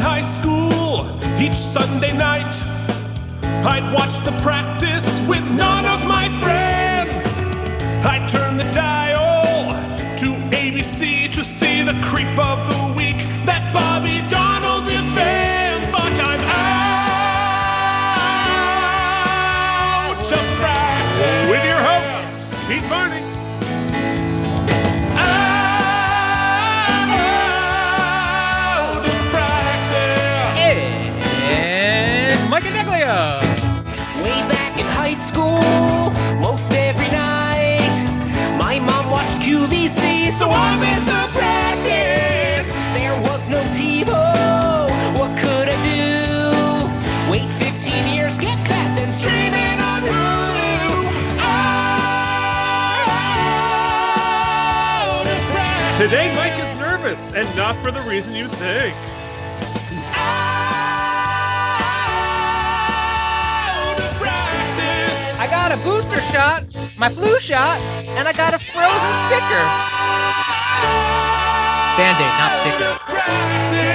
high school, each Sunday night, I'd watch the practice with none of my friends. I'd turn the dial to ABC to see the creep of the week that Bobby Donald defends. But I'm out of practice. With your host, Pete Barney. Out of practice. And Mike Aneglia. Way back in high school, most every night, my mom watched QVC, so I missed the practice. There was no TiVo, what could I do? Wait 15 years, get that, then stream it on Hulu. Out of practice. Today, Mike is nervous, and not for the reason you think. Out of practice. I got a booster shot, my flu shot, and I got a frozen sticker. Band-Aid, not sticker. Practice.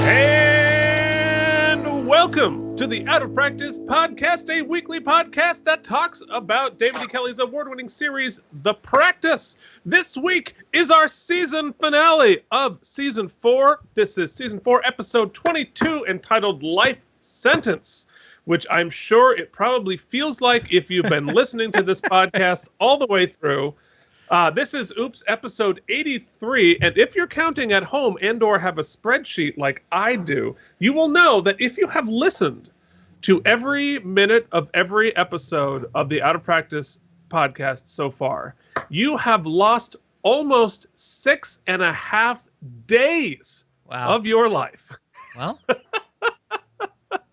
And welcome to the Out of Practice Podcast, a weekly podcast that talks about David E. Kelley's award-winning series, The Practice. This week is our season finale of Season 4. This is Season 4, Episode 22, entitled Life Sentence, which I'm sure it probably feels like if you've been listening to this podcast all the way through. This is Oops episode 83, and if you're counting at home and or have a spreadsheet like I do, you will know that if you have listened to every minute of every episode of the Out of Practice podcast so far, you have lost almost 6.5 days of your life. Well,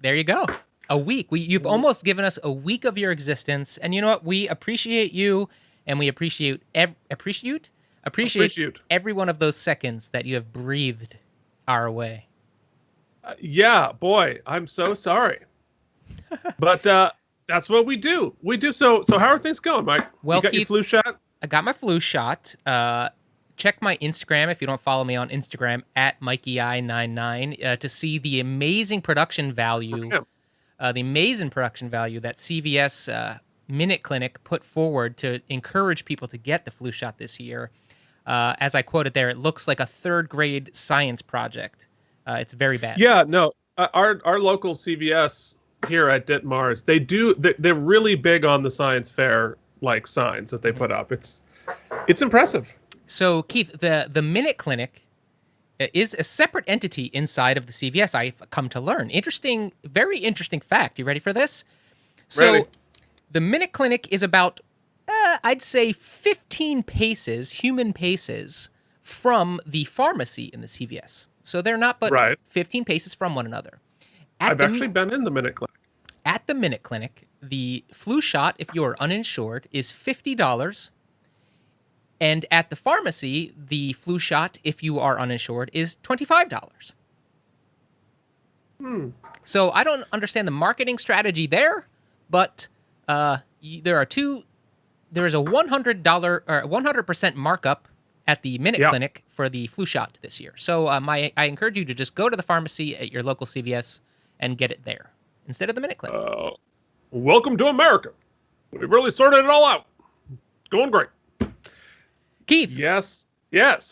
there you go. A week. You've almost given us a week of your existence, and you know what? We appreciate you. And we appreciate every one of those seconds that you have breathed our way. Yeah, boy, I'm so sorry. But that's what we do. So how are things going, Mike? Well, you got Keith, your flu shot? I got my flu shot. Check my Instagram if you don't follow me on Instagram at MikeyI99 to see the amazing production value. The amazing production value that CVS Minute Clinic put forward to encourage people to get the flu shot this year. As I quoted there, it looks like a third grade science project. It's very bad. Yeah, no, our local CVS here at Ditmars, they're really big on the science fair like signs that they put up. It's impressive. So Keith, the Minute Clinic is a separate entity inside of the CVS. I've come to learn. Very interesting fact. You ready for this? So. Ready. The Minute Clinic is about, I'd say, 15 paces, human paces, from the pharmacy in the CVS. So they're not but 15 paces from one another. I've actually been in the Minute Clinic. At the Minute Clinic, the flu shot, if you're uninsured, is $50. And at the pharmacy, the flu shot, if you are uninsured, is $25. So I don't understand the marketing strategy there, but... there is a $100 or 100% markup at the Minute Clinic for the flu shot this year. So I encourage you to just go to the pharmacy at your local CVS and get it there instead of the Minute Clinic. Welcome to America. We really sorted it all out. Going great. Keith. Yes.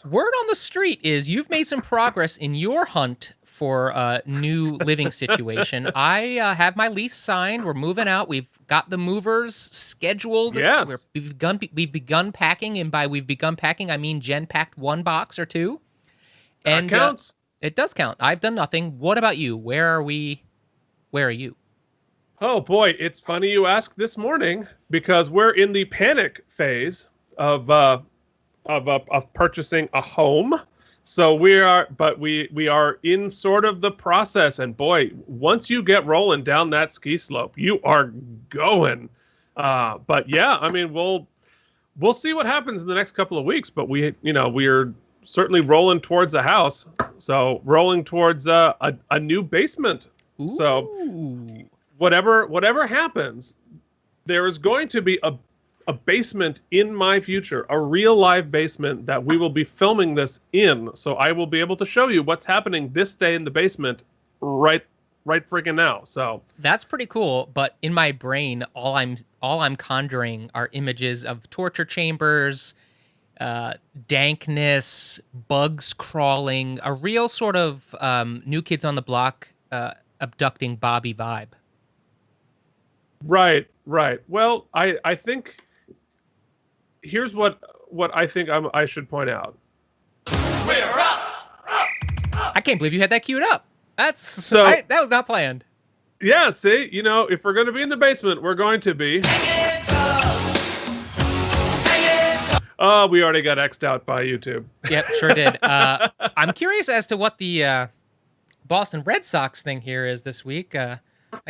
Word on the street is you've made some progress in your hunt for a new living situation. I have my lease signed. We're moving out. We've got the movers scheduled. Yes. We've begun packing, and by we've begun packing, I mean Jen packed one box or two. And that counts. It does count. I've done nothing. What about you? Where are we? Where are you? Oh boy, it's funny you ask this morning because we're in the panic phase of purchasing a home. So we are in sort of the process, and boy, once you get rolling down that ski slope, you are going. But yeah, I mean, we'll see what happens in the next couple of weeks. But we're certainly rolling towards a house, so rolling towards a new basement. Ooh. So whatever happens, there is going to be a a basement in my future, a real live basement that we will be filming this in. So I will be able to show you what's happening this day in the basement right freaking now. So that's pretty cool. But in my brain, all I'm conjuring are images of torture chambers, dankness, bugs crawling, a real sort of New Kids on the Block abducting Bobby vibe. Right. Well, I think here's what I think I should point out. We're up! I can't believe you had that queued up. That was not planned. Yeah, see, if we're going to be in the basement, we're going to be. Oh, we already got X'd out by YouTube. Yep, sure did. I'm curious as to what the Boston Red Sox thing here is this week. I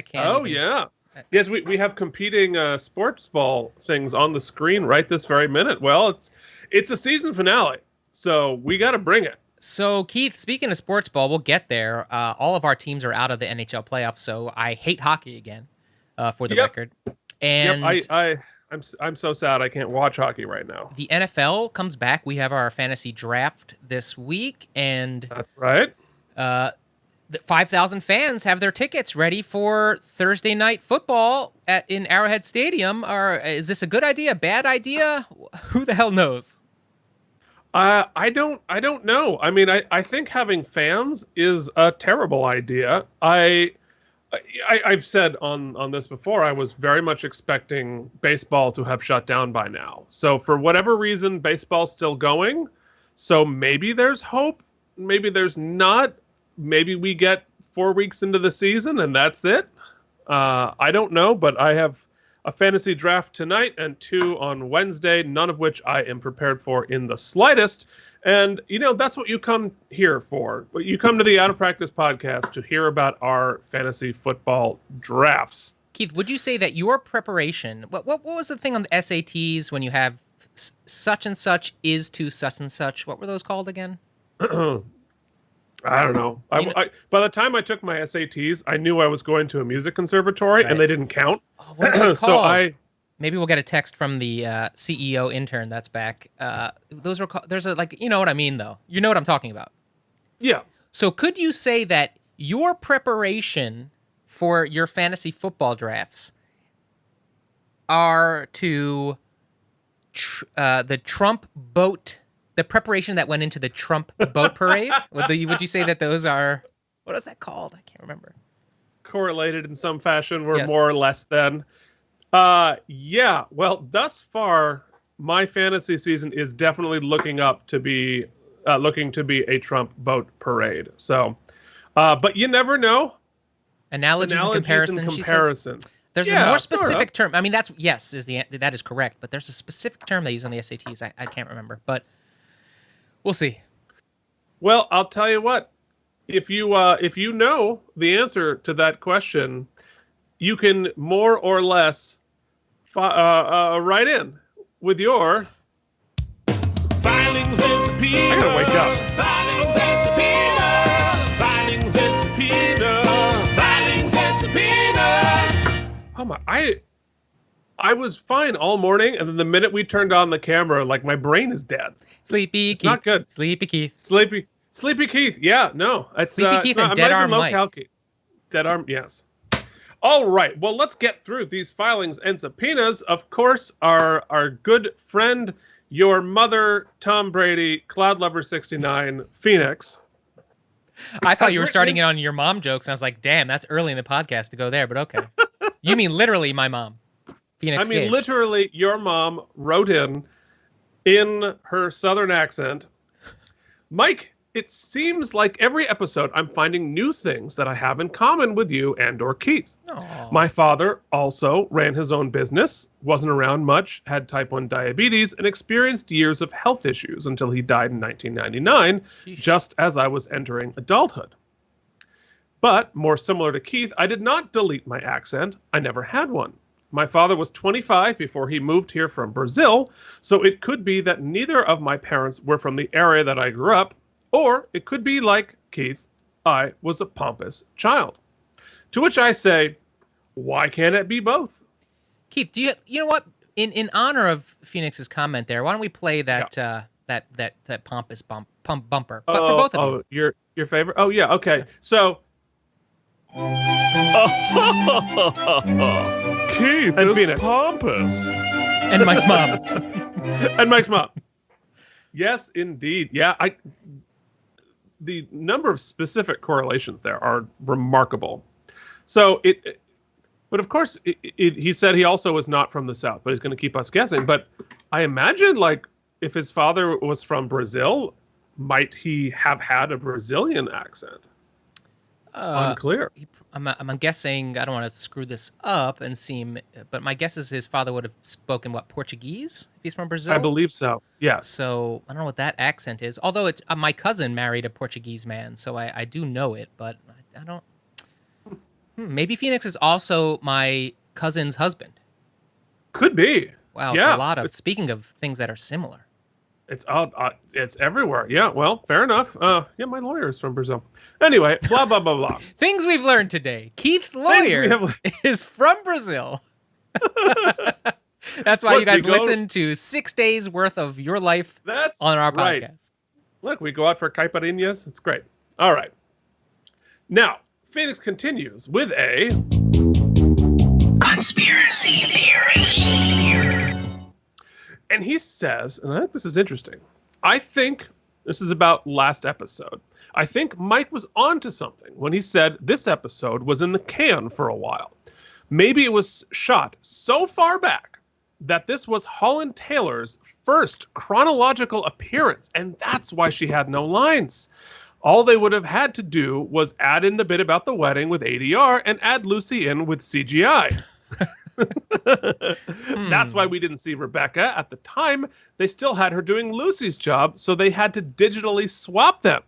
can't. Oh, yeah. Yes, we have competing Sportsball things on the screen right this very minute. Well, it's a season finale, so we got to bring it. So, Keith, speaking of Sportsball, we'll get there. All of our teams are out of the NHL playoffs, so I hate hockey again, for the record. And I'm so sad I can't watch hockey right now. The NFL comes back. We have our fantasy draft this week, and that's right. The 5,000 fans have their tickets ready for Thursday night football in Arrowhead Stadium. Is this a good idea, bad idea? Who the hell knows? I don't know. I mean, I think having fans is a terrible idea. I've said on this before, I was very much expecting baseball to have shut down by now. So for whatever reason, baseball's still going. So maybe there's hope. Maybe there's not. Maybe we get 4 weeks into the season and that's it. I don't know, but I have a fantasy draft tonight and 2 on Wednesday, none of which I am prepared for in the slightest. And, that's what you come here for. You come to the Out of Practice podcast to hear about our fantasy football drafts. Keith, would you say that your preparation, what was the thing on the SATs when you have such and such is to such and such? What were those called again? I don't know. By the time I took my SATs, I knew I was going to a music conservatory, and they didn't count. Oh, what are those called? Maybe we'll get a text from the CEO intern that's back. Those are there's you know what I mean, though. You know what I'm talking about. Yeah. So could you say that your preparation for your fantasy football drafts are to the Trump boat? The preparation that went into the Trump boat parade? Would you say that those are, what is that called? I can't remember. Correlated in some fashion, we're more or less then. Yeah. Well, thus far, my fantasy season is definitely looking to be a Trump boat parade. So, but you never know. Analogies and comparisons. There's a more specific term. I mean, that is correct. But there's a specific term they use on the SATs. I can't remember, but we'll see. Well, I'll tell you what. If you know the answer to that question, you can more or less write in with your filings and subpoenas. I gotta wake up. Filings and subpoenas. Filings and subpoenas. Filings and subpoenas. Oh my! I was fine all morning, and then the minute we turned on the camera, like my brain is dead. Sleepy Keith. Not good. Sleepy Keith. Sleepy Keith. Yeah, no. It's, Sleepy Keith and Dead Arm Mike. Dead Arm, yes. All right. Well, let's get through these filings and subpoenas. Of course, our good friend, your mother, Tom Brady, Cloud Lover 69, Phoenix. I thought you were starting it on your mom jokes, and I was like, damn, that's early in the podcast to go there, but okay. You mean literally my mom, Phoenix Gage. Literally your mom wrote in her southern accent, Mike, it seems like every episode I'm finding new things that I have in common with you and or Keith. Aww. My father also ran his own business, wasn't around much, had type 1 diabetes, and experienced years of health issues until he died in 1999, just as I was entering adulthood. But, more similar to Keith, I did not delete my accent. I never had one. My father was 25 before he moved here from Brazil, so it could be that neither of my parents were from the area that I grew up, or it could be like Keith, I was a pompous child. To which I say, why can't it be both? Keith, you know what? in honor of Phoenix's comment there, why don't we play that that pompous bumper? But for both of you. Your favorite? Oh yeah, okay. So Keith And is Phoenix. pompous. And Mike's mom. and Mike's mom. Yes, indeed. Yeah, the number of specific correlations there are remarkable. So but of course, he said he also was not from the South, but he's going to keep us guessing. But I imagine, like, if his father was from Brazil, might he have had a Brazilian accent? Unclear. I'm guessing, I don't want to screw this up and seem, but my guess is his father would have spoken, Portuguese, if he's from Brazil? I believe so, yes. So I don't know what that accent is. Although it's my cousin married a Portuguese man, so I do know it, but I don't. Maybe Phoenix is also my cousin's husband. Could be. Wow, Yeah. it's a lot of, speaking of things that are similar. It's it's everywhere. Yeah, well, fair enough. Yeah, my lawyer is from Brazil. Anyway, blah, blah, blah, blah. Things we've learned today. Keith's lawyer is from Brazil. That's why you guys listen to 6 days worth of your life on our podcast. Right. Look, we go out for caipirinhas. It's great. All right. Now, Phoenix continues with a Conspiracy theory. And he says, and I think this is interesting. I think this is about last episode. I think Mike was onto something when he said this episode was in the can for a while. Maybe it was shot so far back that this was Holland Taylor's first chronological appearance, and that's why she had no lines. All they would have had to do was add in the bit about the wedding with ADR and add Lucy in with CGI. That's why we didn't see Rebecca at the time. They still had her doing Lucy's job, so they had to digitally swap them.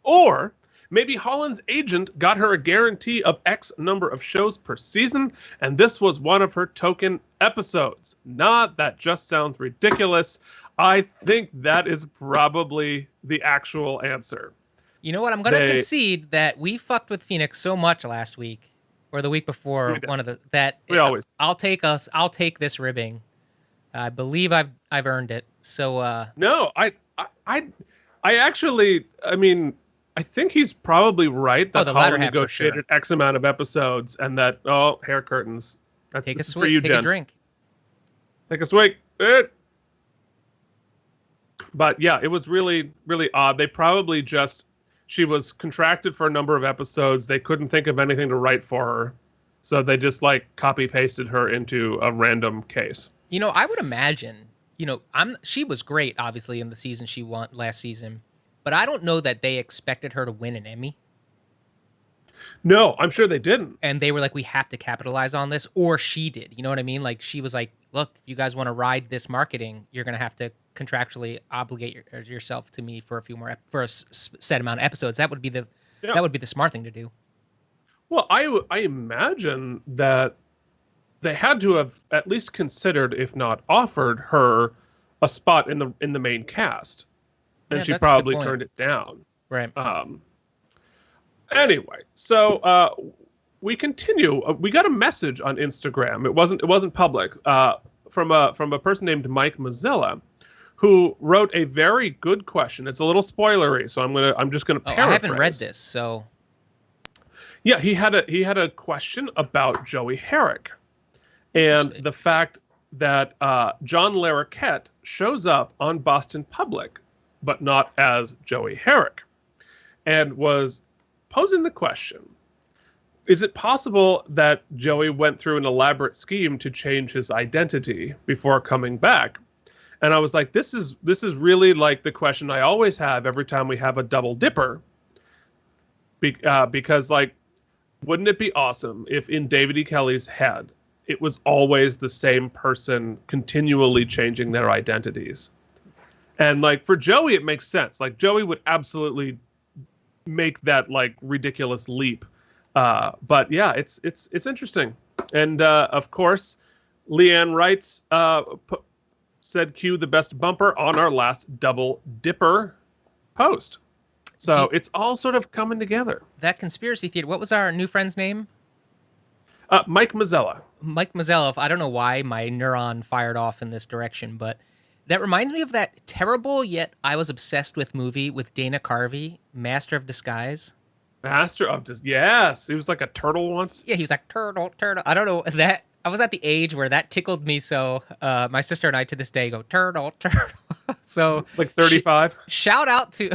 Or maybe Holland's agent got her a guarantee of X number of shows per season, and this was one of her token episodes. That just sounds ridiculous. I think that is probably the actual answer. You know what? I'm going to concede that we fucked with Phoenix so much last week, or the week before, I'll take this ribbing. I believe I've earned it. So no, I actually, I mean, I think he's probably right that Holland negotiated X amount of episodes, and that hair curtains. Take a swig, take a drink, take a swig. But yeah, it was really, really odd. They probably she was contracted for a number of episodes. They couldn't think of anything to write for her. So they just copy pasted her into a random case. You know, I would imagine, she was great, obviously, in the season she won last season, but I don't know that they expected her to win an Emmy. No, I'm sure they didn't. And they were like, we have to capitalize on this, or she did. You know what I mean? Like, she was like, look, if you guys want to ride this marketing, you're going to have to contractually obligate yourself to me for for a set amount of episodes. That would be the smart thing to do. Well, I imagine that they had to have at least considered, if not offered her a spot in the main cast, and she probably turned it down. Right. Anyway, so we continue. We got a message on Instagram. It wasn't public. From a person named Mike Mazzella, who wrote a very good question. It's a little spoilery, so I'm just gonna paraphrase. I haven't read this, so. Yeah, he had a question about Joey Herrick, and the fact that John Larroquette shows up on Boston Public, but not as Joey Herrick, and was posing the question: is it possible that Joey went through an elaborate scheme to change his identity before coming back? And I was like, this is really like the question I always have every time we have a double dipper. Because wouldn't it be awesome if in David E. Kelley's head, it was always the same person continually changing their identities? And for Joey, it makes sense. Joey would absolutely make that ridiculous leap. But yeah, it's interesting. And of course, Leanne writes, said cue the best bumper on our last double dipper post. So it's all sort of coming together. That conspiracy theory. What was our new friend's name? Mike Mazzella. Mike Mazzello, I don't know why my neuron fired off in this direction, but that reminds me of that terrible yet I was obsessed with movie with Dana Carvey, Master of Disguise. Master of Disguise. Yes, he was like a turtle once. Yeah, he was like, turtle, turtle. I don't know that. I was at the age where that tickled me, so my sister and I to this day go, turtle, turtle. So like 35. Shout out to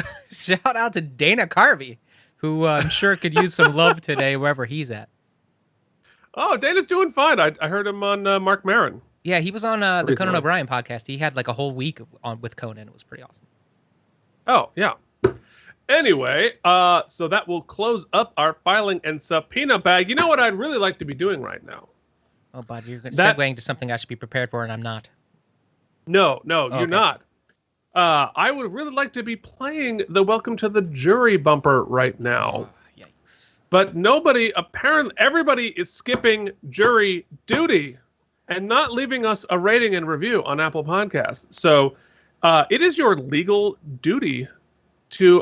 Dana Carvey, who I'm sure could use some love today wherever he's at. Oh, Dana's doing fine. I heard him on Mark Maron. Yeah, he was on the Conan O'Brien podcast. He had like a whole week on with Conan. It was pretty awesome. Oh, yeah. Anyway, so that will close up our filing and subpoena bag. You know what I'd really like to be doing right now? Oh, bud, you're segueing to something I should be prepared for, and I'm not. No, you're not. I would really like to be playing the Welcome to the Jury bumper right now. Oh, yikes. But everybody is skipping jury duty and not leaving us a rating and review on Apple Podcasts. So it is your legal duty to,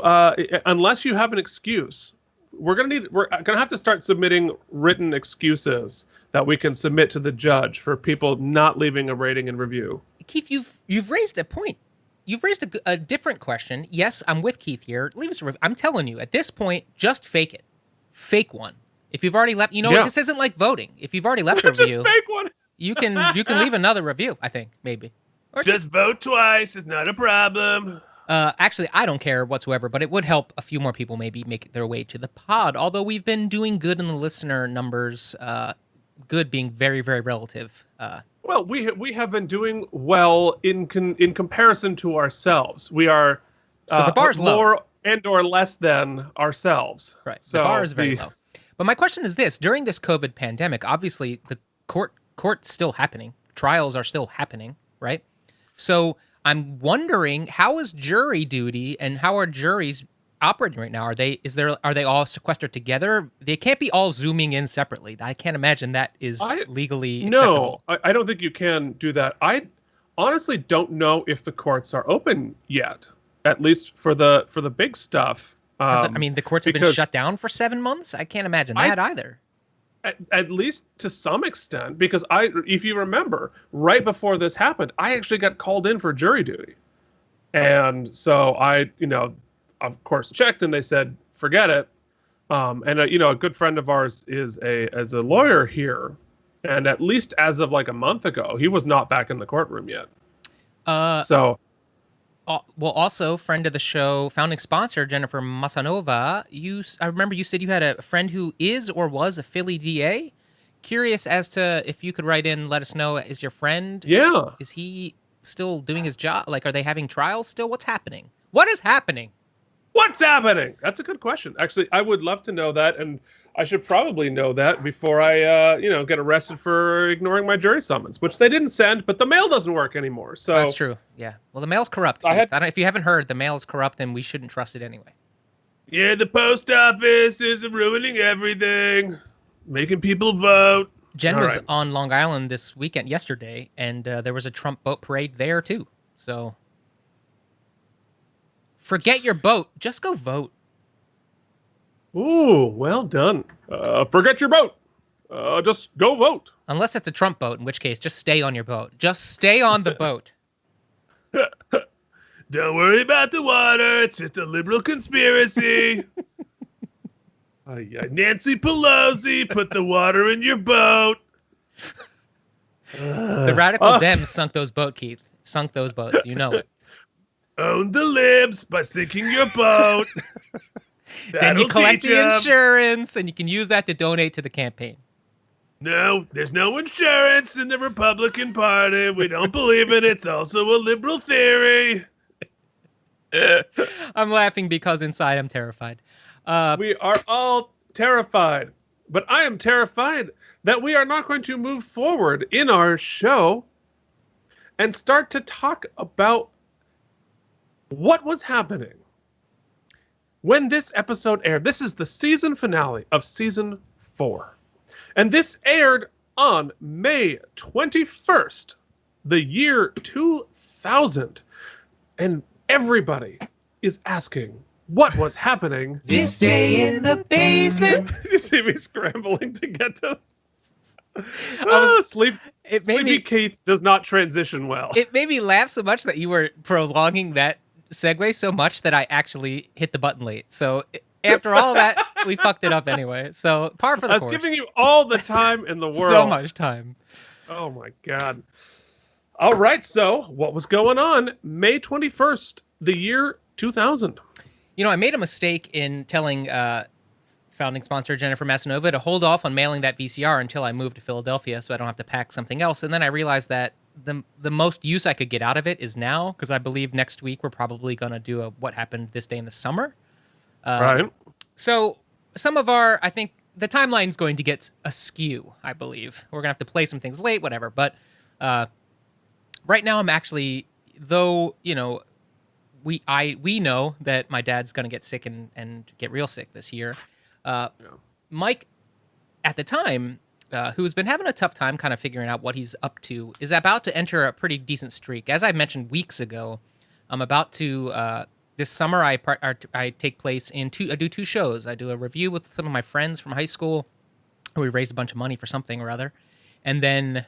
unless you have an excuse, we're gonna have to start submitting written excuses that we can submit to the judge for people not leaving a rating and review. Keith, you've raised a point. You've raised a different question. Yes, I'm with Keith here. Leave us a review. I'm telling you, at this point, just fake it. Fake one. If you've already left, this isn't like voting. If you've already left a review, just fake one. you can leave another review. I think maybe. Or just vote twice. It's not a problem. Actually, I don't care whatsoever, but it would help a few more people maybe make their way to the pod. Although we've been doing good in the listener numbers, good being very, very relative. Well, we have been doing well in comparison to ourselves. We are so the bar's more low. And or less than ourselves. Right. So the bar is very low. But my question is this: during this COVID pandemic, obviously the court's still happening, trials are still happening, right? So I'm wondering, how is jury duty and how are juries operating right now? Are they all sequestered together? They can't be all zooming in separately. I can't imagine that is legally acceptable. No, I don't think you can do that. I honestly don't know if the courts are open yet, at least for the big stuff. The courts have been shut down for 7 months? I can't imagine that either. At least to some extent, because if you remember, right before this happened, I actually got called in for jury duty. And so I, of course, checked and they said, forget it. A good friend of ours is a lawyer here. And at least as of like a month ago, he was not back in the courtroom yet. Also, friend of the show, founding sponsor, Jennifer Masanova, I remember you said you had a friend who is or was a Philly DA. Curious as to if you could write in, let us know, is your friend? Yeah. Is he still doing his job? Like, are they having trials still? What's happening? What is happening? What's happening? That's a good question. Actually, I would love to know that, and I should probably know that before I, get arrested for ignoring my jury summons, which they didn't send, but the mail doesn't work anymore. So that's true. Yeah. Well, the mail's corrupt. If you haven't heard, the mail is corrupt, and we shouldn't trust it anyway. Yeah, the post office is ruining everything, making people vote. Jen was on Long Island yesterday, and there was a Trump boat parade there too. So forget your boat. Just go vote. Ooh, well done. Forget your boat. Just go vote. Unless it's a Trump boat, in which case, just stay on your boat. Just stay on the boat. Don't worry about the water. It's just a liberal conspiracy. Nancy Pelosi, put the water in your boat. The radical Dems sunk those boats, Keith. Sunk those boats. You know it. Own the libs by sinking your boat. Then you collect the insurance, and you can use that to donate to the campaign. No, there's no insurance in the Republican Party. We don't believe it. It's also a liberal theory. I'm laughing because inside I'm terrified. We are all terrified. But I am terrified that we are not going to move forward in our show and start to talk about what was happening when this episode aired. This is the season finale of season 4. And this aired on May 21st, the year 2000. And everybody is asking what was happening This day in the basement. You see me scrambling to get to this. Sleepy Keith does not transition well. It made me laugh so much that you were prolonging that segue so much that I actually hit the button late. So after all that, we fucked it up anyway. So par for the course. I was giving you all the time in the world. So much time. Oh my God. All right. So what was going on May 21st, the year 2000? You know, I made a mistake in telling founding sponsor Jennifer Massanova to hold off on mailing that VCR until I moved to Philadelphia so I don't have to pack something else. And then I realized that the most use I could get out of it is now, because I believe next week we're probably going to do a What Happened This Day in the Summer. Right. So some of I think the timeline's going to get askew, I believe. We're going to have to play some things late, whatever. But right now I'm actually, though, you know, we know that my dad's going to get sick and get real sick this year. Mike, at the time, who's been having a tough time kind of figuring out what he's up to, is about to enter a pretty decent streak. As I mentioned weeks ago, I'm about to, this summer I take place in I do two shows. I do a review with some of my friends from high school. We raised a bunch of money for something or other. And then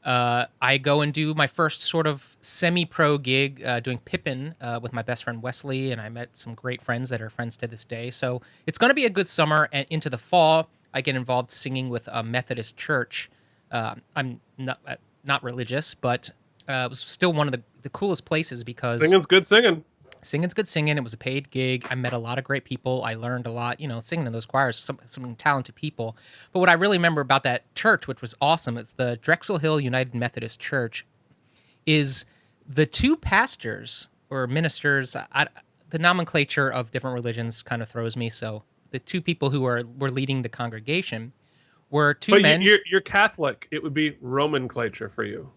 I go and do my first sort of semi-pro gig doing Pippin with my best friend Wesley, and I met some great friends that are friends to this day. So it's going to be a good summer, and into the fall, I get involved singing with a Methodist church. I'm not religious, but it was still one of the coolest places because... Singing's good singing. Singing's good singing. It was a paid gig. I met a lot of great people. I learned a lot, you know, singing in those choirs, some talented people. But what I really remember about that church, which was awesome, it's the Drexel Hill United Methodist Church, is the two pastors or ministers. The nomenclature of different religions kind of throws me. So the two people who were leading the congregation were two men. But you're Catholic. It would be Romanclature for you.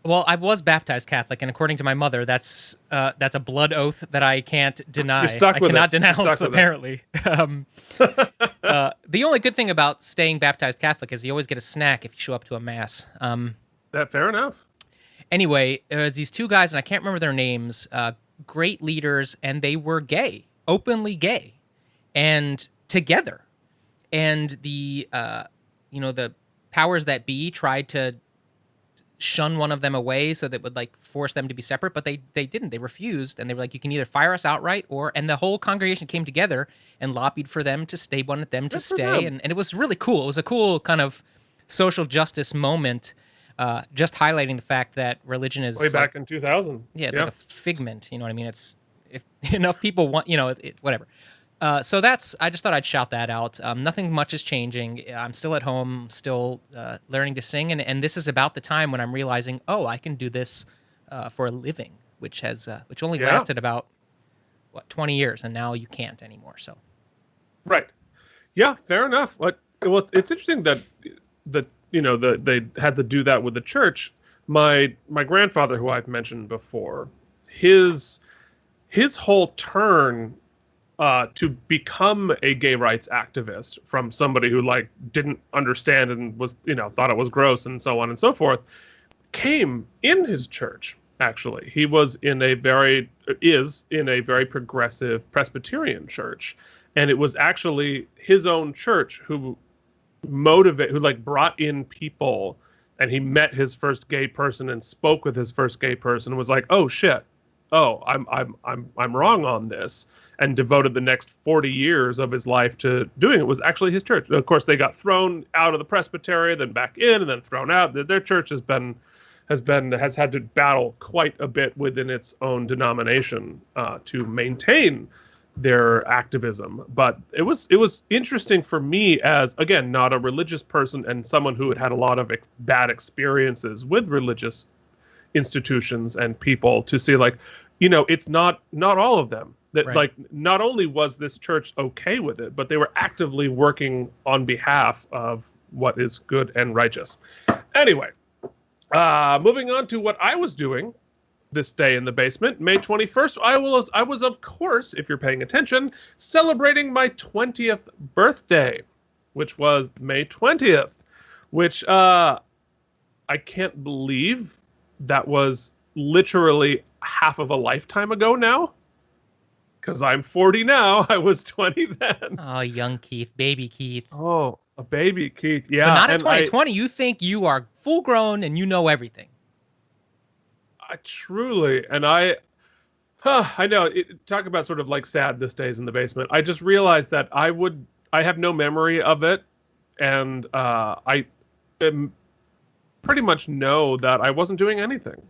Well, I was baptized Catholic, and according to my mother, that's a blood oath that I can't deny. You're stuck with I cannot it. denounce, apparently. The only good thing about staying baptized Catholic is you always get a snack if you show up to a mass. Fair enough. Anyway, there's these two guys, and I can't remember their names, great leaders, and they were gay, openly gay, and together. And the powers that be tried to shun one of them away so that would like force them to be separate, but they didn't. They refused, and they were like, you can either fire us outright and the whole congregation came together and lobbied for them to stay, wanted them to stay, and it was really cool. It was a cool kind of social justice moment, just highlighting the fact that religion is way back in 2000. Yeah, it's like a figment, you know what I mean? It's if enough people want, you know, whatever. So I just thought I'd shout that out. Nothing much is changing. I'm still at home, still learning to sing. And this is about the time when I'm realizing, I can do this for a living, which only lasted about 20 years. And now you can't anymore. So. Right. Yeah, fair enough. Well, it's interesting that they had to do that with the church. My grandfather, who I've mentioned before, his whole turn to become a gay rights activist from somebody who like didn't understand and was, thought it was gross and so on and so forth, came in his church. Actually, he is in a very progressive Presbyterian church, and it was actually his own church who brought in people, and he met his first gay person and spoke with his first gay person and was like, oh shit, I'm wrong on this, and devoted the next 40 years of his life to doing it. Was actually his church. Of course, they got thrown out of the presbytery, then back in, and then thrown out. Their church has had to battle quite a bit within its own denomination to maintain their activism. But it was interesting for me as, again, not a religious person and someone who had a lot of bad experiences with religious institutions and people, to see it's not all of them. That right. Not only was this church okay with it, but they were actively working on behalf of what is good and righteous. Anyway, moving on to what I was doing this day in the basement, May 21st. I was, of course, if you're paying attention, celebrating my 20th birthday, which was May 20th, which I can't believe that was literally half of a lifetime ago now. because I'm 40 now. I was 20 then. Oh, young Keith, baby Keith. Oh, a baby Keith. Yeah. But not in 2020. You think you are full grown and you know everything. I truly, and I know, talk about sort of like sad this days in the basement. I just realized that I have no memory of it. And I pretty much know that I wasn't doing anything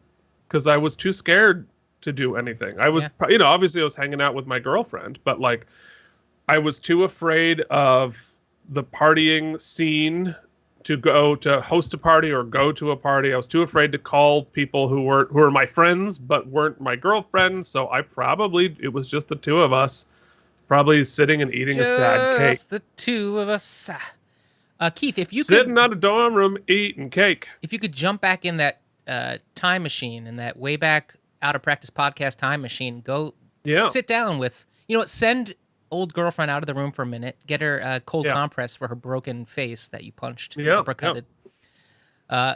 because I was too scared to do anything. I was, obviously I was hanging out with my girlfriend, but like I was too afraid of the partying scene to go to host a party or go to a party. I was too afraid to call people who were my friends but weren't my girlfriend. So it was just the two of us, probably sitting and eating a sad cake. Just the two of us. Keith, if you sitting on a dorm room eating cake. If you could jump back in that time machine, in that way back Out of Practice podcast time machine, go sit down with, send old girlfriend out of the room for a minute, get her a cold compress for her broken face that you punched, uppercutted.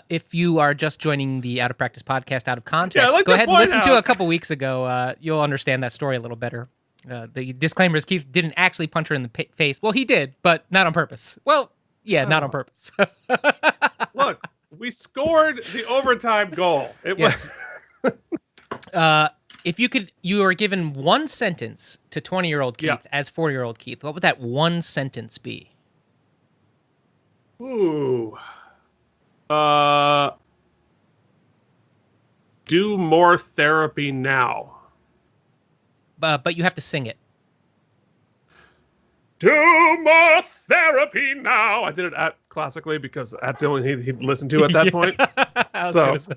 If you are just joining the Out of Practice podcast out of context, go ahead and listen to a couple weeks ago. You'll understand that story a little better. The disclaimer is Keith didn't actually punch her in the face. Well, he did, but not on purpose. Well, yeah, not on purpose. Look, we scored the overtime goal. It was. If you are given one sentence to 20-year-old Keith as 4-year-old Keith, what would that one sentence be? Ooh. Do more therapy now. But you have to sing it. Do more therapy now. I did it classically because that's the only he'd listen to at that point. I was gonna say.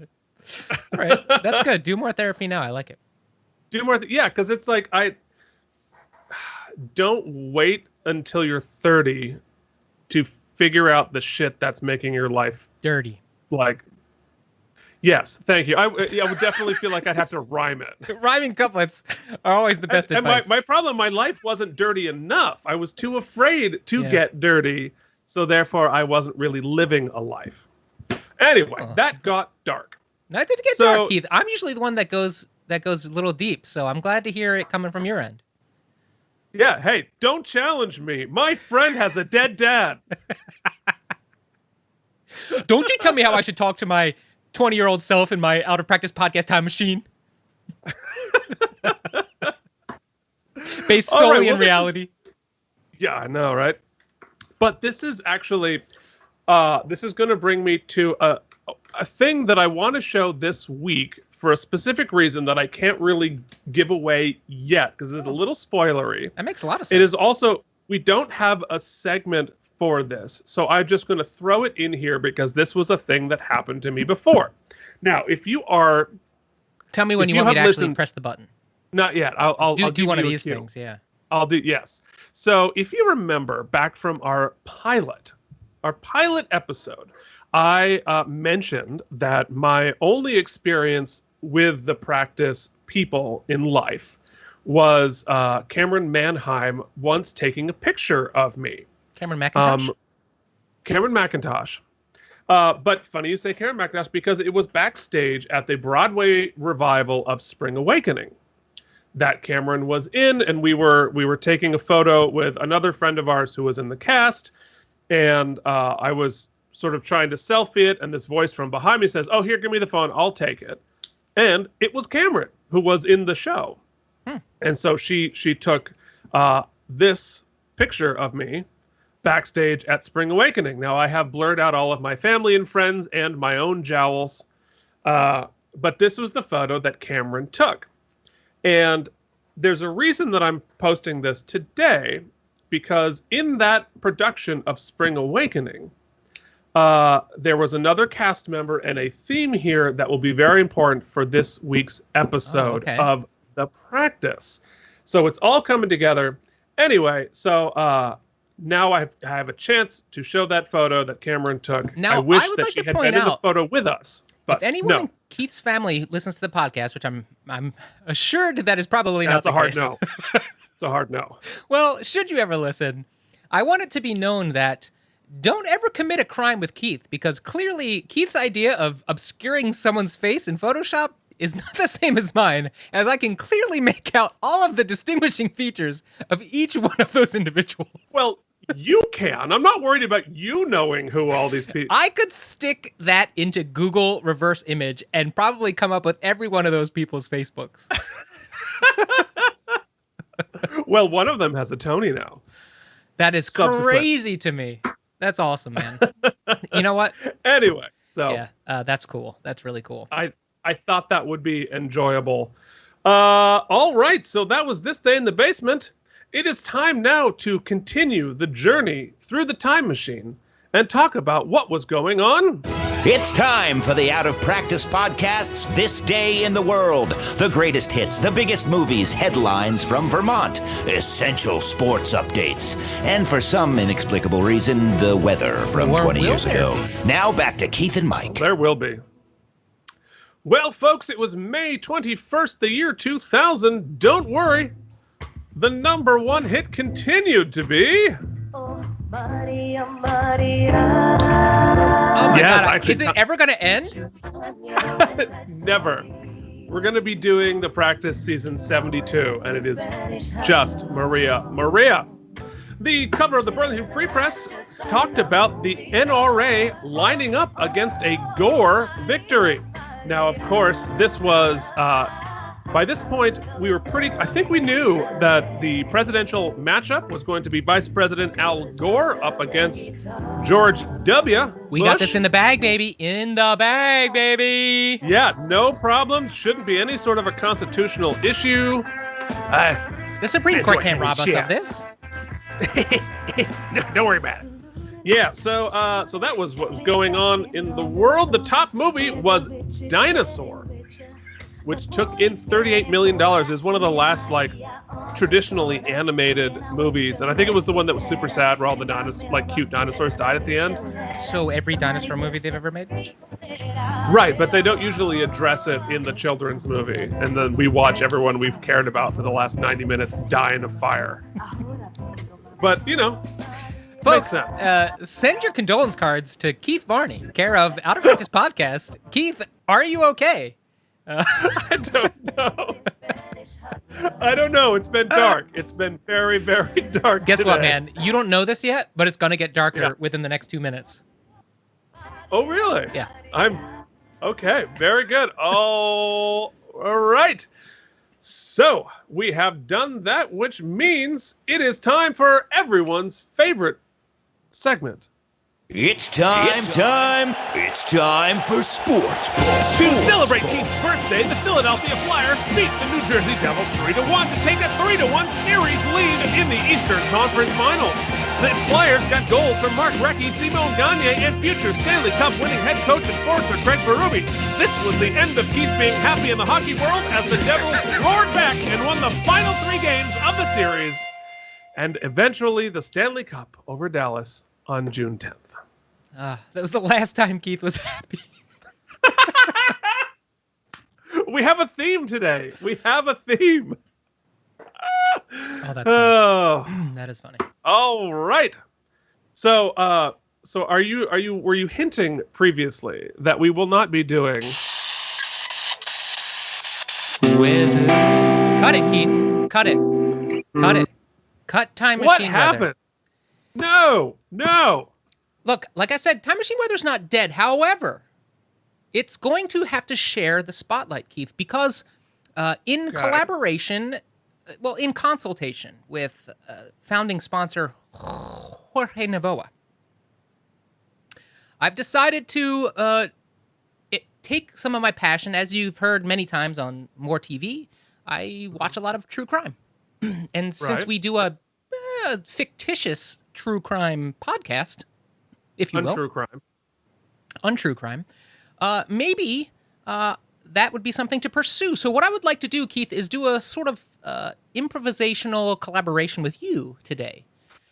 All right, that's good. Do more therapy now. I like it. Do more, because it's like don't wait until you're 30 to figure out the shit that's making your life dirty. Like, yes, thank you. I would definitely feel like I'd have to rhyme it. Rhyming couplets are always the best advice. And my problem, my life wasn't dirty enough. I was too afraid to get dirty, so therefore I wasn't really living a life. Anyway, that got dark. That did get dark, Keith. I'm usually the one that goes a little deep, so I'm glad to hear it coming from your end. Yeah, hey, don't challenge me. My friend has a dead dad. Don't you tell me how I should talk to my 20-year-old self in my Out of Practice podcast time machine. Based solely in reality. Yeah, I know, right? But this is actually, this is going to bring me to a thing that I want to show this week for a specific reason that I can't really give away yet because it's a little spoilery. That makes a lot of sense. It is also, we don't have a segment for this, so I'm just going to throw it in here because this was a thing that happened to me before. Now, if you are... Tell me when you want me to actually press the button. Not yet. I'll do one of these things, yeah. I'll do, yes. So if you remember back from our pilot episode, I mentioned that my only experience with the practice people in life was Cameron Manheim once taking a picture of me. Cameron McIntosh? Cameron McIntosh. But funny you say Cameron McIntosh because it was backstage at the Broadway revival of Spring Awakening that Cameron was in, and we were taking a photo with another friend of ours who was in the cast, and I was sort of trying to selfie it, and this voice from behind me says, "Oh, here, give me the phone, I'll take it." And it was Cameron who was in the show. And so she took this picture of me backstage at Spring Awakening. Now, I have blurred out all of my family and friends and my own jowls, but this was the photo that Cameron took. And there's a reason that I'm posting this today, because in that production of Spring Awakening, there was another cast member and a theme here that will be very important for this week's episode of The Practice. So it's all coming together. Anyway, so now I have a chance to show that photo that Cameron took. Now, I wish I would that like she to had point been in the out, photo with us. But if anyone in Keith's family listens to the podcast, which I'm assured that is probably not the case. That's a hard no. It's a hard no. Well, should you ever listen, I want it to be known that don't ever commit a crime with Keith, because clearly Keith's idea of obscuring someone's face in Photoshop is not the same as mine, as I can clearly make out all of the distinguishing features of each one of those individuals. Well, you can. I'm not worried about you knowing who all these people. I could stick that into Google reverse image and probably come up with every one of those people's Facebooks. Well, one of them has a Tony now. That is crazy to me. That's awesome, man. You know what? Anyway, so yeah, that's cool. That's really cool. I thought that would be enjoyable. All right, so that was This Day in the Basement. It is time now to continue the journey through the time machine and talk about what was going on. It's time for the Out of Practice Podcast's This Day in the World. The greatest hits, the biggest movies, headlines from Vermont, essential sports updates, and for some inexplicable reason, the weather from 20 years ago. Now back to Keith and Mike. There will be. Well, folks, it was May 21st, the year 2000. Don't worry. The number one hit continued to be... Oh my God. Is it ever going to end? Never. We're going to be doing The Practice season 72, and it is just Maria. Maria. The cover of the Burlington Free Press talked about the NRA lining up against a Gore victory. Now, of course, this was... by this point, we were I think we knew that the presidential matchup was going to be Vice President Al Gore up against George W. We got this in the bag, baby. In the bag, baby. Yeah, no problem. Shouldn't be any sort of a constitutional issue. The Supreme Court can't rob us of this. No, don't worry about it. Yeah, so that was what was going on in the world. The top movie was Dinosaur, which took in $38 million. It was one of the last, traditionally animated movies. And I think it was the one that was super sad where all the cute dinosaurs died at the end. So every dinosaur movie they've ever made? Right, but they don't usually address it in the children's movie. And then we watch everyone we've cared about for the last 90 minutes die in a fire. But, folks, makes sense. Send your condolence cards to Keith Varney, care of Out of Practice Podcast. Keith, are you okay? I don't know. I don't know. It's been dark. It's been very, very dark. Guess today. what, man? You don't know this yet, but it's going to get darker within the next 2 minutes. Oh, really? Yeah. Okay. Very good. Oh, all right. So we have done that, which means it is time for everyone's favorite segment. It's time for Sportsball. To celebrate Keith's birthday, the Philadelphia Flyers beat the New Jersey Devils 3-1 to take a 3-1 series lead in the Eastern Conference Finals. The Flyers got goals from Mark Recchi, Simone Gagne, and future Stanley Cup winning head coach and enforcer Craig Berube. This was the end of Keith being happy in the hockey world as the Devils roared back and won the final 3 games of the series, and eventually the Stanley Cup over Dallas on June 10th. That was the last time Keith was happy. We have a theme today. We have a theme. Oh, that's funny. That is funny. All right. So were you hinting previously that we will not be doing Weather? Cut it, Keith. Cut it. Cut Time Machine What Weather. happened? No. Look, like I said, Time Machine Weather's not dead. However, it's going to have to share the spotlight, Keith, because in consultation with founding sponsor Jorge Navoa, I've decided to take some of my passion. As you've heard many times on More TV, I watch a lot of true crime. And since we do a fictitious true crime podcast, if you will. Untrue crime. Maybe that would be something to pursue. So what I would like to do, Keith, is do a sort of improvisational collaboration with you today.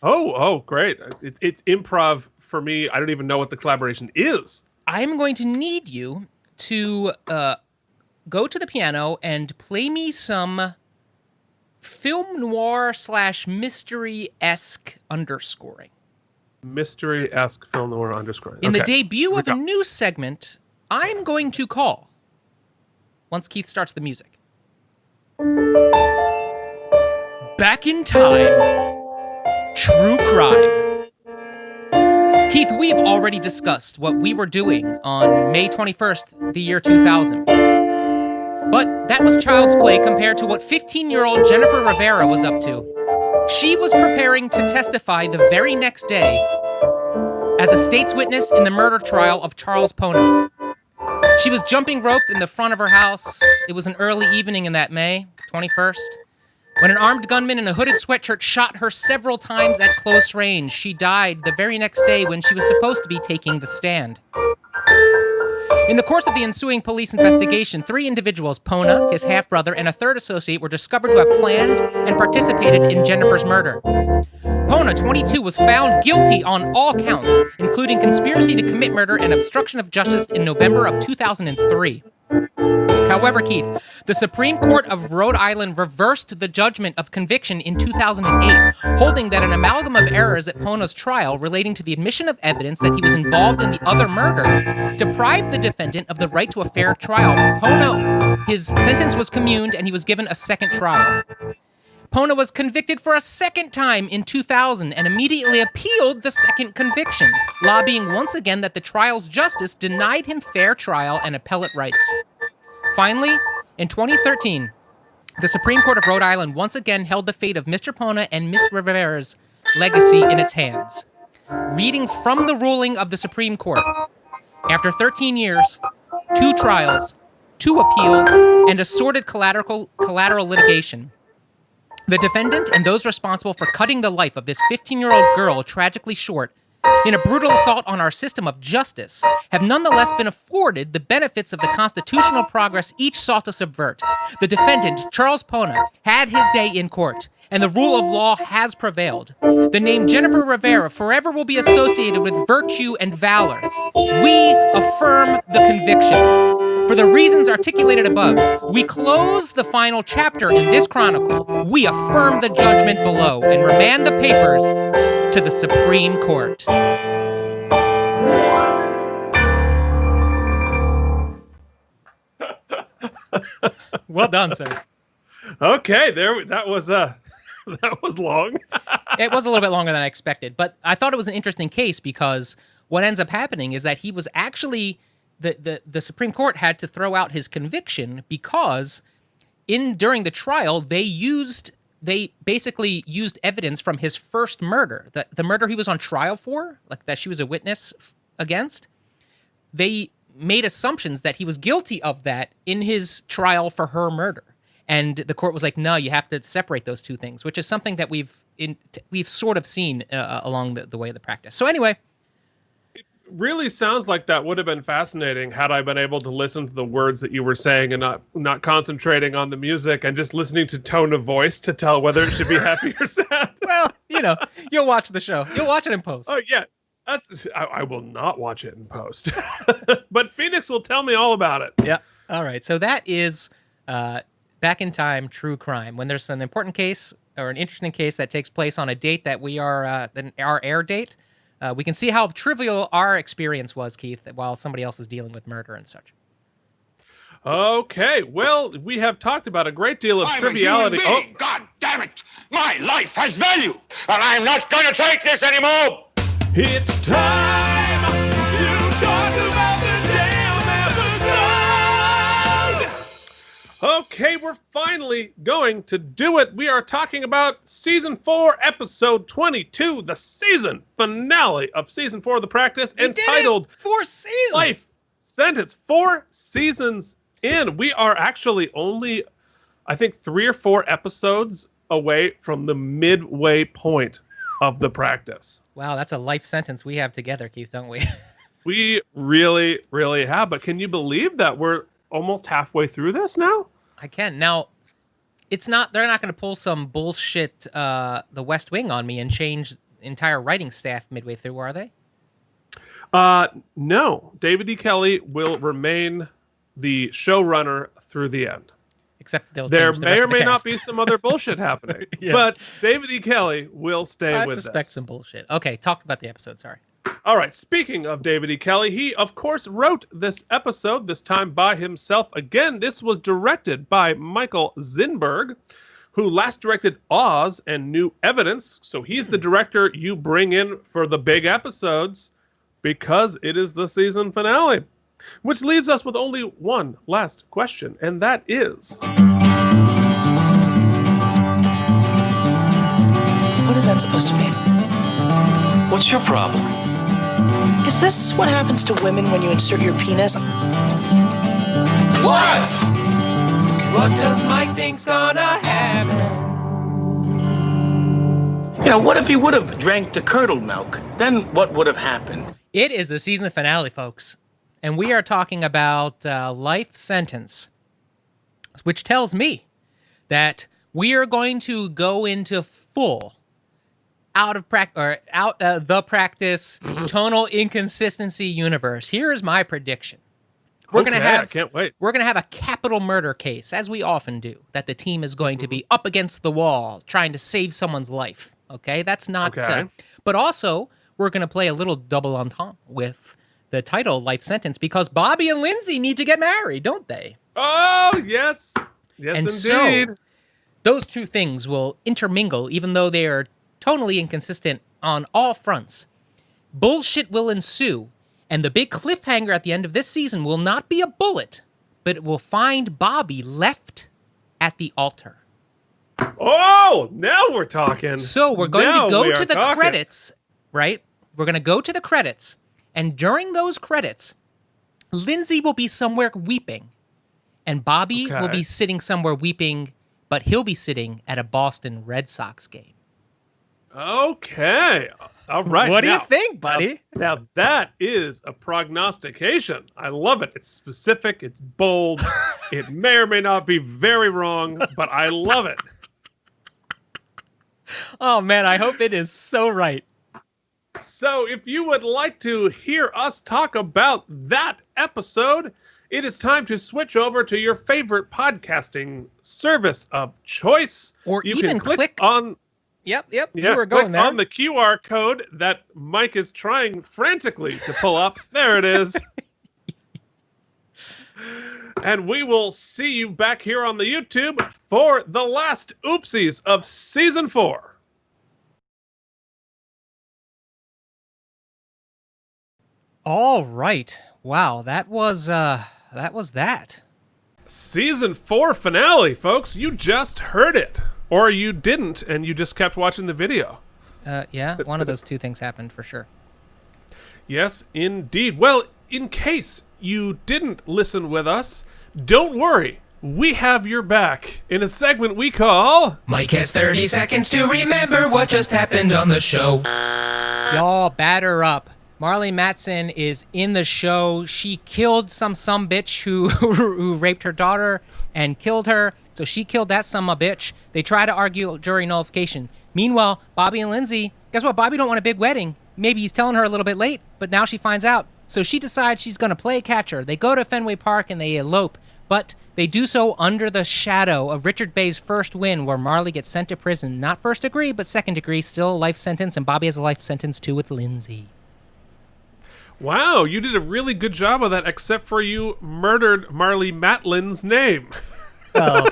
Oh, great. It's improv for me. I don't even know what the collaboration is. I'm going to need you to go to the piano and play me some film noir / mystery-esque underscoring. Mystery-esque film noir underscoring. In the debut of a new segment, I'm going to call once Keith starts the music. Back in time. True crime. Keith, we've already discussed what we were doing on May 21st, the year 2000. But that was child's play compared to what 15-year-old Jennifer Rivera was up to. She was preparing to testify the very next day as a state's witness in the murder trial of Charles Pona. She was jumping rope in the front of her house. It was an early evening in that May 21st. When an armed gunman in a hooded sweatshirt shot her several times at close range, she died the very next day when she was supposed to be taking the stand. In the course of the ensuing police investigation, 3 individuals, Pona, his half-brother, and a third associate, were discovered to have planned and participated in Jennifer's murder. Pona, 22, was found guilty on all counts, including conspiracy to commit murder and obstruction of justice in November of 2003. However, Keith, the Supreme Court of Rhode Island reversed the judgment of conviction in 2008, holding that an amalgam of errors at Pona's trial relating to the admission of evidence that he was involved in the other murder deprived the defendant of the right to a fair trial. Pona, his sentence was communed and he was given a second trial. Pona was convicted for a second time in 2000 and immediately appealed the second conviction, lobbying once again that the trial's justice denied him fair trial and appellate rights. Finally, in 2013, the Supreme Court of Rhode Island once again held the fate of Mr. Pona and Miss Rivera's legacy in its hands. Reading from the ruling of the Supreme Court, after 13 years, 2 trials, 2 appeals, and assorted collateral litigation, the defendant and those responsible for cutting the life of this 15-year-old girl tragically short in a brutal assault on our system of justice have nonetheless been afforded the benefits of the constitutional progress each sought to subvert. The defendant, Charles Pona, had his day in court, and the rule of law has prevailed. The name Jennifer Rivera forever will be associated with virtue and valor. We affirm the conviction. For the reasons articulated above, we close the final chapter in this chronicle. We affirm the judgment below and remand the papers to the Supreme Court. Well done, sir. Okay, that was long. It was a little bit longer than I expected, but I thought it was an interesting case because what ends up happening is that he was actually the Supreme Court had to throw out his conviction because during the trial they basically used evidence from his first murder, the murder he was on trial for, like that she was a witness against. They made assumptions that he was guilty of that in his trial for her murder. And the court was like, no, you have to separate those two things, which is something that we've sort of seen along the way of the practice. So anyway. It really sounds like that would have been fascinating had I been able to listen to the words that you were saying and not concentrating on the music and just listening to tone of voice to tell whether it should be happy or sad. Well, you'll watch the show. You'll watch it in post. Oh, yeah. I will not watch it in post. But Phoenix will tell me all about it. Yeah. All right. So that is Back in Time True Crime. When there's an important case or an interesting case that takes place on a date that we are our air date, we can see how trivial our experience was, Keith, while somebody else is dealing with murder and such. Okay. Well, we have talked about a great deal of triviality. A human being. God damn it! My life has value, and I'm not going to take this anymore. It's time to talk about the damn episode! Okay, we're finally going to do it. We are talking about Season 4, Episode 22, the season finale of Season 4 of The Practice, entitled 4 seasons! Life Sentence. 4 seasons in. We are actually only, I think, 3 or 4 episodes away from the midway point of The Practice. Wow, that's a life sentence we have together, Keith, don't we? We really, really have. But can you believe that we're almost halfway through this now? I can. Now, they're not going to pull some bullshit The West Wing on me and change entire writing staff midway through, are they? No. David E. Kelley will remain the showrunner through the end. Except there may or may not be some other bullshit happening. Yeah. But David E. Kelley will stay with us. I suspect some bullshit. Okay, talk about the episode, sorry. All right, speaking of David E. Kelley, he, of course, wrote this episode, this time by himself. Again, this was directed by Michael Zinberg, who last directed Oz and New Evidence. So he's the director you bring in for the big episodes because it is the season finale. Which leaves us with only one last question, and that is... What is that supposed to mean? What's your problem? Is this what happens to women when you insert your penis? What? What does Mike think's gonna happen? You know, what if he would have drank the curdled milk? Then what would have happened? It is the season finale, folks. And we are talking about Life Sentence, which tells me that we are going to go into full the practice tonal inconsistency universe. Here is my prediction. I can't wait. We're gonna have a capital murder case, as we often do, that the team is going to be up against the wall trying to save someone's life. Okay, that's not. Okay. But also, we're gonna play a little double entendre with the title Life Sentence because Bobby and Lindsay need to get married, don't they? Oh yes, yes, and indeed. So, those two things will intermingle, even though they are tonally inconsistent on all fronts. Bullshit will ensue, and the big cliffhanger at the end of this season will not be a bullet, but it will find Bobby left at the altar. Oh, now we're talking. So we're going to go to the credits, right? We're going to go to the credits, and during those credits, Lindsay will be somewhere weeping, and Bobby will be sitting somewhere weeping, but he'll be sitting at a Boston Red Sox game. Okay. All right. What do you think, buddy? Now that is a prognostication. I love it. It's specific. It's bold. It may or may not be very wrong, but I love it. Oh, man, I hope it is so right. So if you would like to hear us talk about that episode, it is time to switch over to your favorite podcasting service of choice. Or you even can click on... Yep. Yeah, you were going click there. on the QR code that Mike is trying frantically to pull up. There it is. And we will see you back here on the YouTube for the last oopsies of Season 4. All right. Wow, that was that. Season 4 finale, folks. You just heard it. Or you didn't, and you just kept watching the video. Yeah, one of those two things happened for sure. Yes, indeed. Well, in case you didn't listen with us, don't worry. We have your back in a segment we call... Mike has 30 seconds to remember what just happened on the show. Y'all batter up. Marley Mattson is in the show. She killed some bitch who raped her daughter and killed her. So she killed that bitch. They try to argue jury nullification. Meanwhile, Bobby and Lindsay, guess what? Bobby don't want a big wedding. Maybe he's telling her a little bit late, but now she finds out. So she decides she's going to play catcher. They go to Fenway Park and they elope, but they do so under the shadow of Richard Bay's first win, where Marley gets sent to prison. Not first degree, but second degree, still a life sentence, and Bobby has a life sentence too with Lindsay. Wow, you did a really good job of that, except for you murdered Marley Matlin's name. Well,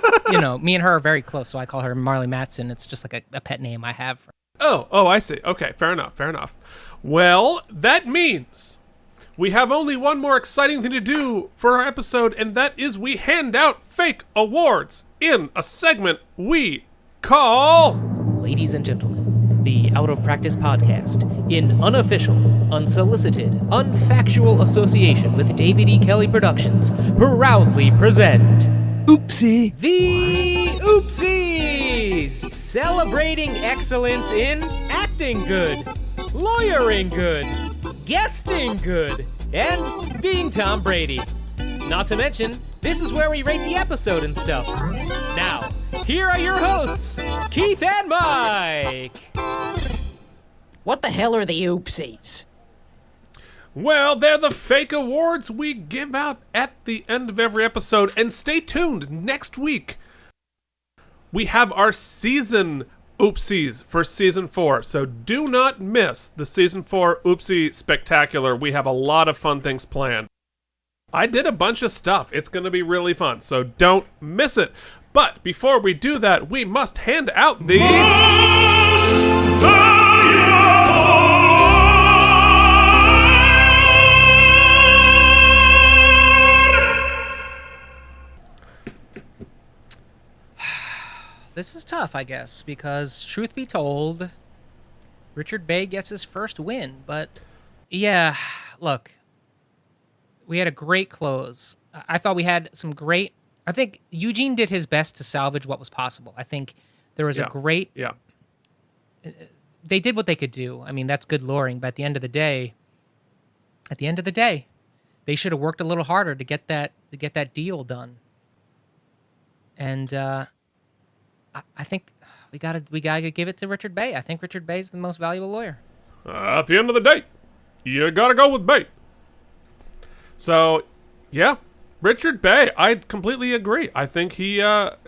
me and her are very close, so I call her Marley Mattson. It's just like a pet name I have. Oh, I see. Okay, fair enough. Well, that means we have only one more exciting thing to do for our episode, and that is we hand out fake awards in a segment we call... Ladies and gentlemen, the Out of Practice podcast, in unofficial, unsolicited, unfactual association with David E. Kelley Productions, proudly present... Oopsie! The Oopsies! Celebrating excellence in acting good, lawyering good, guesting good, and being Tom Brady. Not to mention, this is where we rate the episode and stuff. Now, here are your hosts, Keith and Mike! What the hell are the Oopsies? Well, they're the fake awards we give out at the end of every episode. And stay tuned. Next week, we have our season Oopsies for Season 4, so do not miss the Season 4 Oopsie Spectacular. We have a lot of fun things planned. I did a bunch of stuff. It's going to be really fun, so don't miss it. But before we do that, we must hand out the... Most Valuable! This is tough, I guess, because truth be told, Richard Bay gets his first win. But yeah, look, we had a great close. I thought we had some great... I think Eugene did his best to salvage what was possible. I think there was a great... Yeah. They did what they could do. I mean, that's good luring, but at the end of the day, they should have worked a little harder to get that deal done. And I think we gotta give it to Richard Bay. I think Richard Bay is the most valuable lawyer. At the end of the day, you gotta go with Bay. So, yeah, Richard Bay, I completely agree. I think he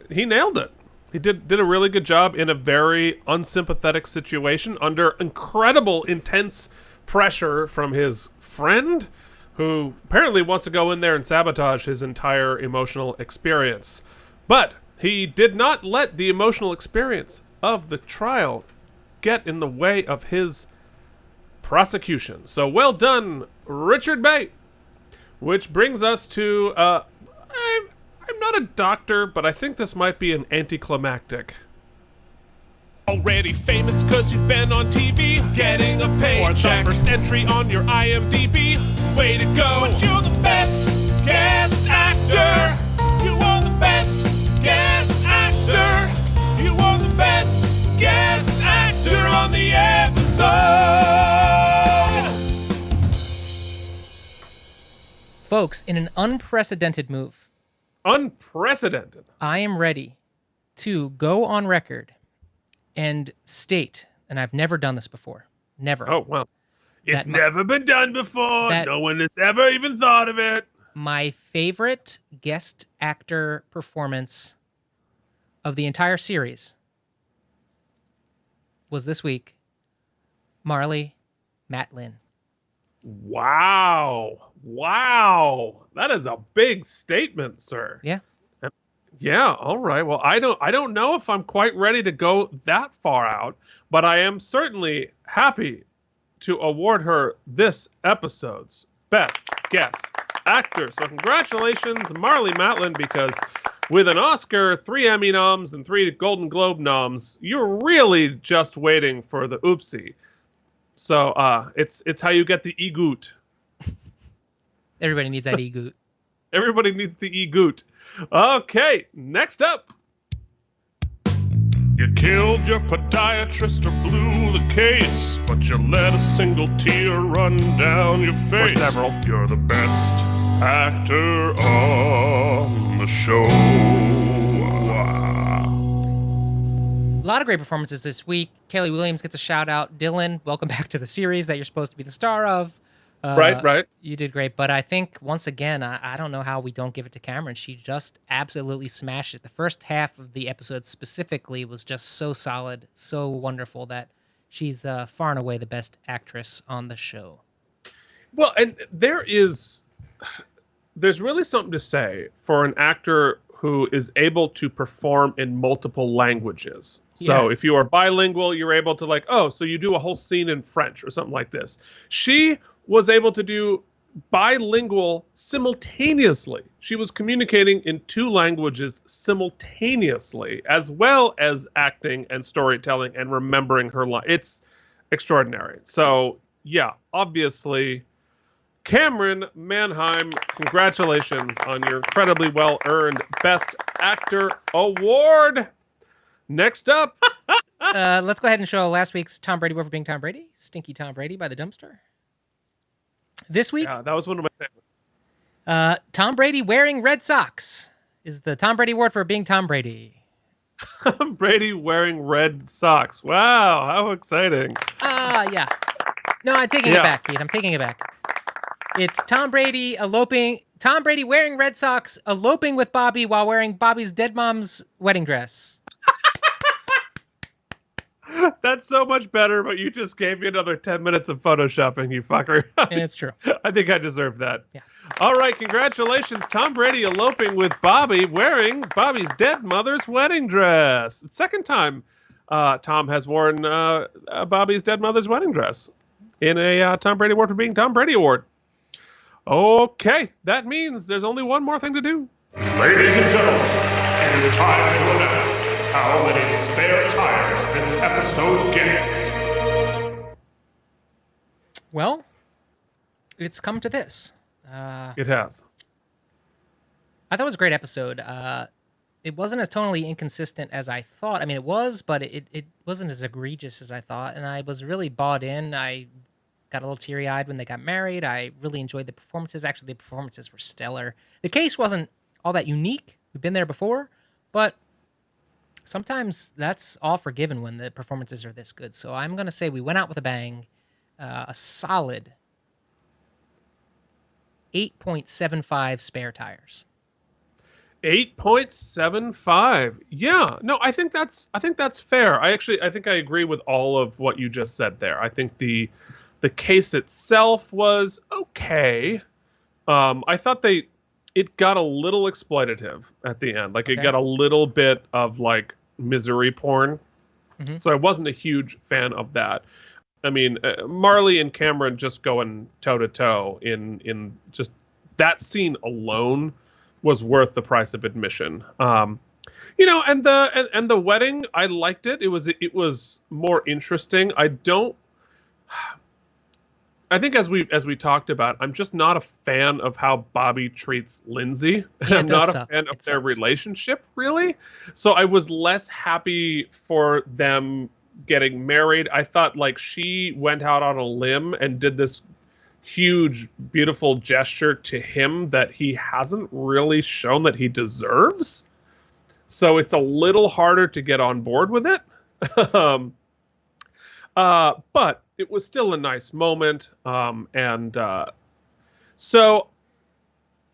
nailed it. He did a really good job in a very unsympathetic situation under incredible intense pressure from his friend, who apparently wants to go in there and sabotage his entire emotional experience. But he did not let the emotional experience of the trial get in the way of his prosecution. So well done, Richard Bay. Which brings us to, I'm not a doctor, but I think this might be an anticlimactic. Already famous cause you've been on TV, getting a paycheck, or the first entry on your IMDb. Way to go, but you're the best guest actor. You are the best guest actor. You are the best guest actor on the episode. Folks, in an unprecedented move, I am ready to go on record and state, and I've never done this before, never. Oh, well, it's never been done before. No one has ever even thought of it. My favorite guest actor performance of the entire series was this week, Marlee Matlin. Wow. That is a big statement, sir. Yeah. Yeah, all right. Well, I don't know if I'm quite ready to go that far out, but I am certainly happy to award her this episode's best guest actor. So congratulations, Marlee Matlin, because with an Oscar, 3 Emmy noms, and 3 Golden Globe noms, you're really just waiting for the oopsie. So it's how you get the EGOT. Everybody needs that EGOT. Everybody needs the EGOT. Okay, next up. You killed your podiatrist or blew the case, but you let a single tear run down your face. Or several. You're the best actor on the show. Wow. A lot of great performances this week. Kaylee Williams gets a shout out. Dylan, welcome back to the series that you're supposed to be the star of. Right. You did great. But I think, once again, I don't know how we don't give it to Cameron. She just absolutely smashed it. The first half of the episode specifically was just so solid, so wonderful that she's far and away the best actress on the show. Well, and there's really something to say for an actor who is able to perform in multiple languages. So if you are bilingual, you're able to so you do a whole scene in French or something like this. She was able to do bilingual simultaneously. She was communicating in 2 languages simultaneously, as well as acting and storytelling and remembering her line. It's extraordinary. So, yeah, obviously, Cameron Manheim, congratulations on your incredibly well-earned Best Actor Award. Next up. Let's go ahead and show last week's Tom Brady Award for being Tom Brady. Stinky Tom Brady by the dumpster. This week, that was one of my favorites. Tom Brady wearing red socks is the Tom Brady Award for being Tom Brady. Tom Brady wearing red socks. Wow, how exciting. Yeah. No, I'm taking it back, Keith. I'm taking it back. It's Tom Brady wearing red socks, eloping with Bobby while wearing Bobby's dead mom's wedding dress. That's so much better, but you just gave me another 10 minutes of photoshopping, you fucker. And it's true. I think I deserve that. Yeah. All right, congratulations. Tom Brady eloping with Bobby, wearing Bobby's dead mother's wedding dress. The second time Tom has worn Bobby's dead mother's wedding dress in a Tom Brady Award for being Tom Brady Award. Okay, that means there's only one more thing to do. Ladies and gentlemen, it is time to announce how many spare tires this episode gets. Well, it's come to this. It has. I thought it was a great episode. It wasn't as tonally inconsistent as I thought. I mean, it was, but it wasn't as egregious as I thought. And I was really bought in. I got a little teary-eyed when they got married. I really enjoyed the performances. Actually, the performances were stellar. The case wasn't all that unique. We've been there before, but sometimes that's all forgiven when the performances are this good. So I'm going to say we went out with a bang. A solid 8.75 spare tires. 8.75. Yeah. No, I think that's fair. I think I agree with all of what you just said there. I think the case itself was okay. I thought it got a little exploitative at the end. Like, it got a little bit of like misery porn. Mm-hmm. So I wasn't a huge fan of that. I mean, Marley and Cameron just going toe to toe in just that scene alone was worth the price of admission. And the wedding, I liked it. It was more interesting. I think as we talked about, I'm just not a fan of how Bobby treats Lindsay. Yeah, I'm not a fan of their relationship, really. So I was less happy for them getting married. I thought like she went out on a limb and did this huge, beautiful gesture to him that he hasn't really shown that he deserves. So it's a little harder to get on board with it. But it was still a nice moment. So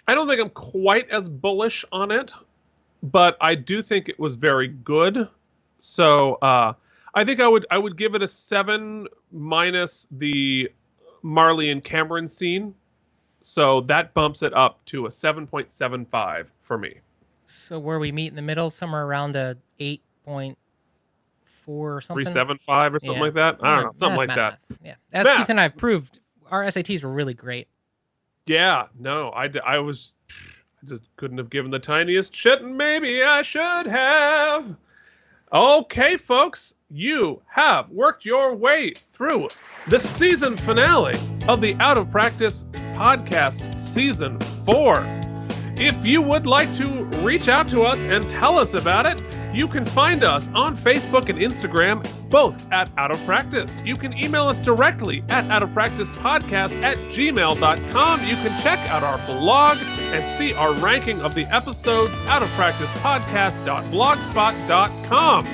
I don't think I'm quite as bullish on it, but I do think it was very good. So I think I would give it a 7 minus the Marley and Cameron scene. So that bumps it up to a 7.75 for me. So where we meet in the middle, somewhere around a 8.4 or something? 375 or something like that? I don't know. Something like that. Yeah. As Keith and I have proved, our SATs were really great. Yeah. No, I just couldn't have given the tiniest shit, and maybe I should have. Okay, folks, you have worked your way through the season finale of the Out of Practice podcast, season 4. If you would like to reach out to us and tell us about it, you can find us on Facebook and Instagram, both at Out of Practice. You can email us directly at outofpracticepodcast@gmail.com. You can check out our blog and see our ranking of the episodes, outofpracticepodcast.blogspot.com.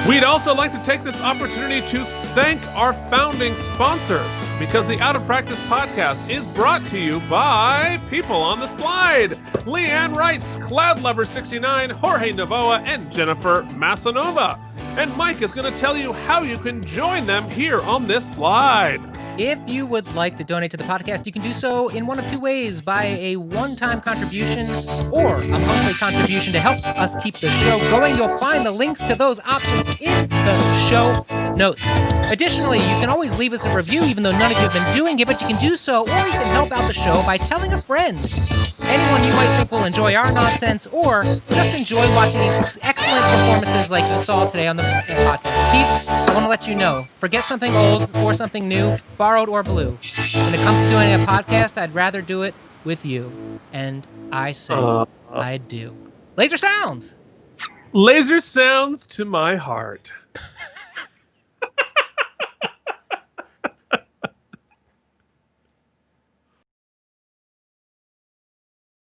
We'd also like to take this opportunity to thank our founding sponsors, because the Out of Practice podcast is brought to you by people on the slide: Leanne Wrights, Cloud Lover 69, Jorge Navoa, and Jennifer Massanova. And Mike is going to tell you how you can join them here on this slide. If you would like to donate to the podcast, you can do so in one of two ways: by a one-time contribution or a monthly contribution to help us keep the show going. You'll find the links to those options in the show notes. Additionally, you can always leave us a review, even though none of you have been doing it, but you can do so, or you can help out the show by telling a friend. Anyone you might think will enjoy our nonsense, or just enjoy watching excellent performances like you saw today on the podcast. Keith, I want to let you know, forget something old or something new, borrowed or blue. When it comes to doing a podcast, I'd rather do it with you. And I say I do. Laser sounds! Laser sounds to my heart.